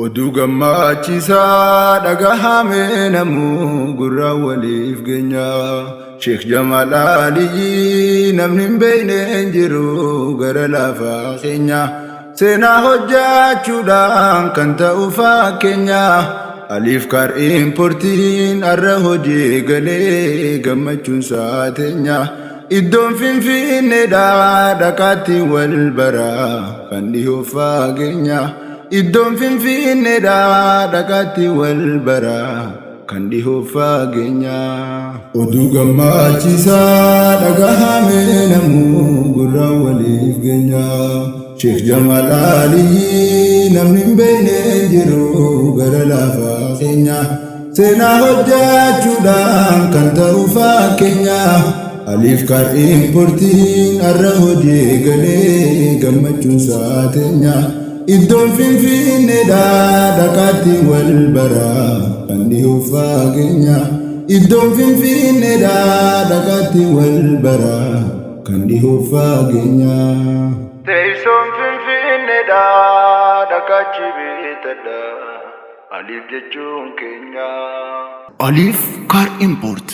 Oduu gammachiisaa dhagahame namuu gurra waliif geenya. Sheekh Jamaal Aliyyi namni hin beekne hin jiru gara lafaa keenya. Seenaa hojjechuudhaan kan ta'u fakkeenya. Aliif kar importiin har'a hojii galee gammachuun saateenya. Iddoon Finfinneedhaa dhaqaatti wal baraa kan dhihoo fageenya. Iddoon Finfinneedhaa dhaqaatti wal baraa kan dhihoo fageenya. Oduu gammachiisaa dhagahame namuu gurra waliif geenya. Sheekh Jamaal Aliyyi namni hin beekne hin jiru gara lafaa keenya. Seenaa hojjechuudhaan kan ta'u fakkeenya. Aliif kar importiin har'a hojii galee gammachuun saateenya. Iddoon Finfinneedhaa dhaqaatti wal baraa kan dhihoo fageenya. Iddoon Finfinneedhaa dhaqaatti wal baraa kan dhihoo fageenya. Teessoon Finfinneedhaa dhaqachi beetadha Aliif jechuun keenya. Aliif Car Import.